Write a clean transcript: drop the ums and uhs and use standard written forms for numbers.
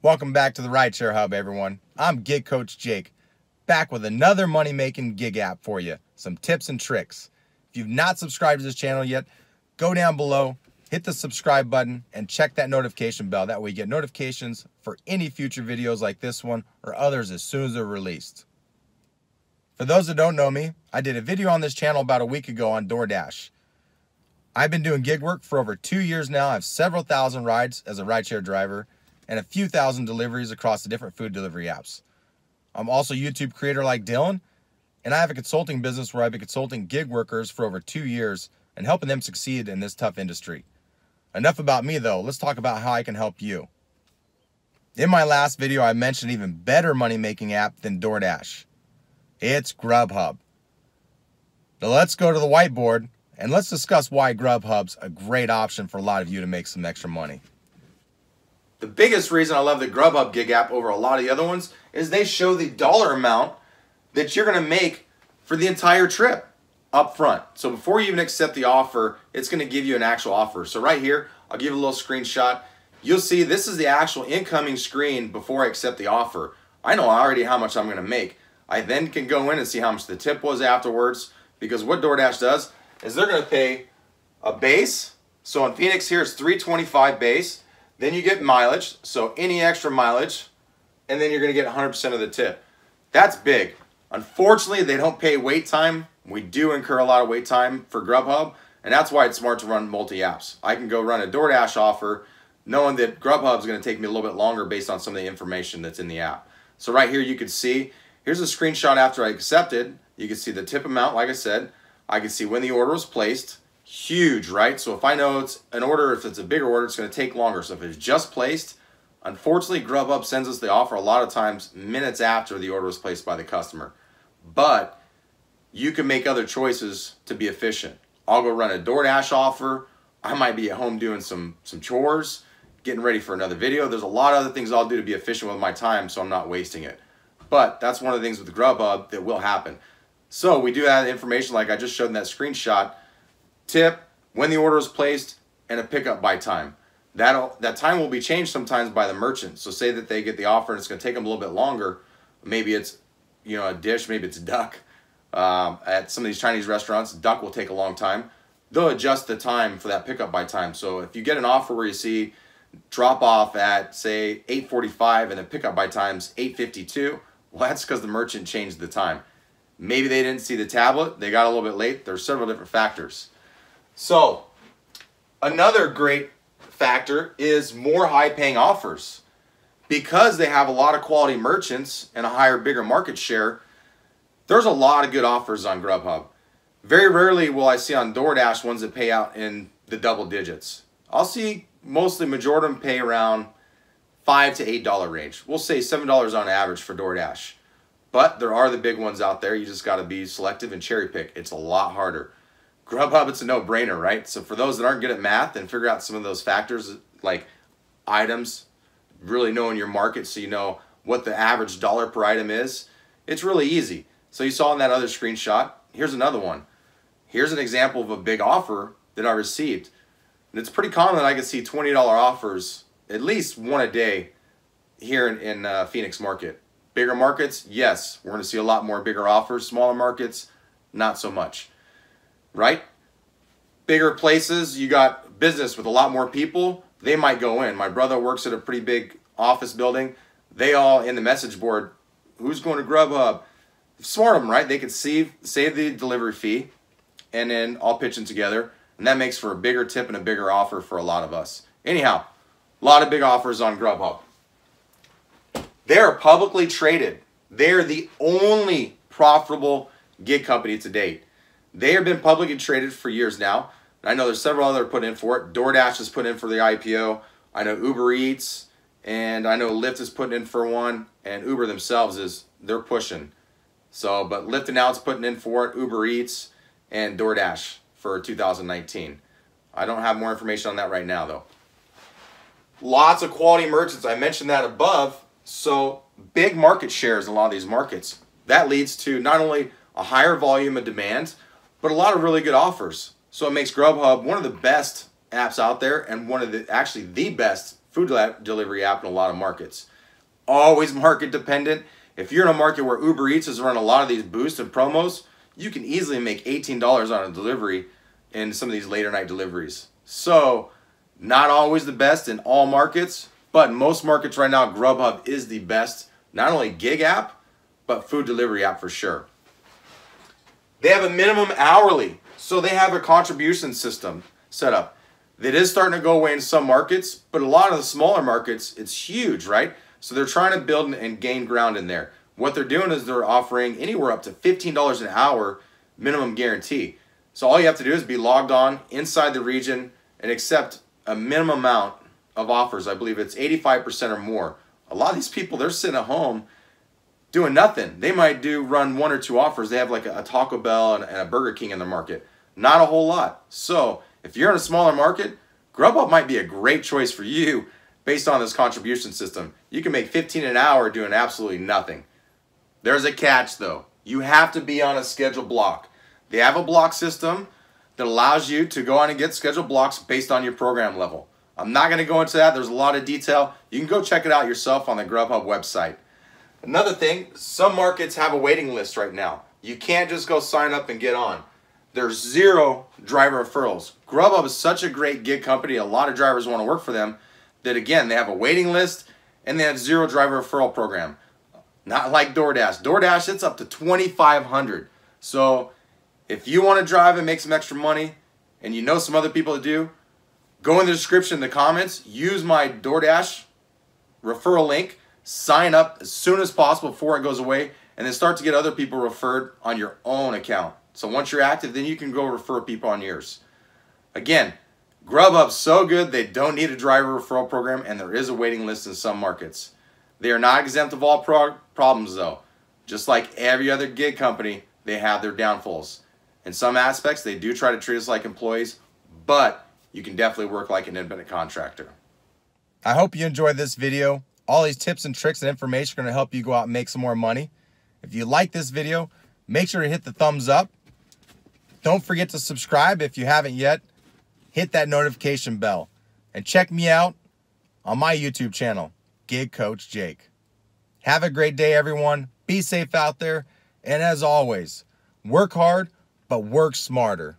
Welcome back to the Rideshare Hub, everyone. I'm Gig Coach Jake, back with another money-making gig app for you. Some tips and tricks. If you've not subscribed to this channel yet, go down below, hit the subscribe button, and check that notification bell. That way you get notifications for any future videos like this one or others as soon as they're released. For those that don't know me, I did a video on this channel about a week ago on DoorDash. I've been doing gig work for over 2 years now. I have several thousand rides as a rideshare driver and a few thousand deliveries across the different food delivery apps. I'm also a YouTube creator like Dylan, and I have a consulting business where I've been consulting gig workers for over 2 years and helping them succeed in this tough industry. Enough about me though, let's talk about how I can help you. In my last video, I mentioned an even better money-making app than DoorDash. It's Grubhub. Now let's go to the whiteboard and let's discuss why Grubhub's a great option for a lot of you to make some extra money. The biggest reason I love the Grubhub gig app over a lot of the other ones is they show the dollar amount that you're going to make for the entire trip up front. So before you even accept the offer, it's going to give you an actual offer. So right here, I'll give you a little screenshot. You'll see this is the actual incoming screen before I accept the offer. I know already how much I'm going to make. I then can go in and see how much the tip was afterwards, because what DoorDash does is they're going to pay a base. So in Phoenix here it's $3.25 base. Then you get mileage, so any extra mileage, and then you're going to get 100% of the tip. That's big. Unfortunately, they don't pay wait time. We do incur a lot of wait time for Grubhub, and that's why it's smart to run multi-apps. I can go run a DoorDash offer knowing that Grubhub is going to take me a little bit longer based on some of the information that's in the app. So right here you can see, here's a screenshot after I accepted. You can see the tip amount, like I said. I can see when the order was placed. Huge, right? So if I know it's an order, if it's a bigger order, it's going to take longer. So if it's just placed, unfortunately, Grubhub sends us the offer a lot of times minutes after the order was placed by the customer. But you can make other choices to be efficient. I'll go run a DoorDash offer. I might be at home doing some chores, getting ready for another video. There's a lot of other things I'll do to be efficient with my time so I'm not wasting it. But that's one of the things with Grubhub that will happen. So we do have information like I just showed in that screenshot. Tip, when the order is placed, and a pickup by time. That time will be changed sometimes by the merchant. So say that they get the offer and it's going to take them a little bit longer. Maybe it's, you know, a dish, maybe it's duck. At some of these Chinese restaurants, duck will take a long time. They'll adjust the time for that pickup by time. So if you get an offer where you see drop off at say 8:45 and the pickup by time's 8:52, well, that's because the merchant changed the time. Maybe they didn't see the tablet, they got a little bit late. There's several different factors. So another great factor is more high-paying offers. Because they have a lot of quality merchants and a higher, bigger market share, there's a lot of good offers on Grubhub. Very rarely will I see on DoorDash ones that pay out in the double digits. I'll see mostly majority of them pay around $5 to $8 range. We'll say $7 on average for DoorDash. But there are the big ones out there. You just got to be selective and cherry pick. It's a lot harder. Grubhub, it's a no-brainer, right? So for those that aren't good at math and figure out some of those factors like items, really knowing your market so you know what the average dollar per item is, it's really easy. So you saw in that other screenshot, here's another one. Here's an example of a big offer that I received. And it's pretty common that I can see $20 offers, at least one a day here in Phoenix market. Bigger markets, yes, we're going to see a lot more bigger offers. Smaller markets, not so much. Right? Bigger places, you got business with a lot more people, they might go in. My brother works at a pretty big office building. They all in the message board, who's going to Grubhub? Smart of them, right? They could save the delivery fee and then all pitching together. And that makes for a bigger tip and a bigger offer for a lot of us. Anyhow, a lot of big offers on Grubhub. They're publicly traded. They're the only profitable gig company to date. They have been publicly traded for years now. I know there's several other put in for it. DoorDash has put in for the IPO. I know Uber Eats, and I know Lyft is putting in for one, and Uber themselves they're pushing. So, but Lyft announced putting in for it, Uber Eats, and DoorDash for 2019. I don't have more information on that right now though. Lots of quality merchants. I mentioned that above. So big market shares in a lot of these markets. That leads to not only a higher volume of demand, but a lot of really good offers. So it makes Grubhub one of the best apps out there and one of the, actually the best food delivery app in a lot of markets. Always market dependent. If you're in a market where Uber Eats is running a lot of these boosts and promos, you can easily make $18 on a delivery in some of these later night deliveries. So not always the best in all markets, but in most markets right now, Grubhub is the best, not only gig app, but food delivery app for sure. They have a minimum hourly, so they have a contribution system set up. That is starting to go away in some markets, but a lot of the smaller markets, it's huge, right? So they're trying to build and gain ground in there. What they're doing is they're offering anywhere up to $15 an hour minimum guarantee. So all you have to do is be logged on inside the region and accept a minimum amount of offers. I believe it's 85% or more. A lot of these people, they're sitting at home doing nothing. They might run 1 or 2 offers. They have like a Taco Bell and a Burger King in the market. Not a whole lot. So if you're in a smaller market, Grubhub might be a great choice for you based on this contribution system. You can make $15 an hour doing absolutely nothing. There's a catch though. You have to be on a scheduled block. They have a block system that allows you to go on and get scheduled blocks based on your program level. I'm not going to go into that. There's a lot of detail. You can go check it out yourself on the Grubhub website. Another thing, some markets have a waiting list right now. You can't just go sign up and get on. There's 0 driver referrals. Grubhub is such a great gig company. A lot of drivers want to work for them that, again, they have a waiting list and they have 0 driver referral program. Not like DoorDash. DoorDash, it's up to $2,500. So if you want to drive and make some extra money and you know some other people that do, go in the description in the comments, use my DoorDash referral link, sign up as soon as possible before it goes away, and then start to get other people referred on your own account. So once you're active, then you can go refer people on yours. Again, Grubhub's so good, they don't need a driver referral program, and there is a waiting list in some markets. They are not exempt of all problems, though. Just like every other gig company, they have their downfalls. In some aspects, they do try to treat us like employees, but you can definitely work like an independent contractor. I hope you enjoyed this video. All these tips and tricks and information are going to help you go out and make some more money. If you like this video, make sure to hit the thumbs up. Don't forget to subscribe if you haven't yet. Hit that notification bell. And check me out on my YouTube channel, Gig Coach Jake. Have a great day, everyone. Be safe out there. And as always, work hard, but work smarter.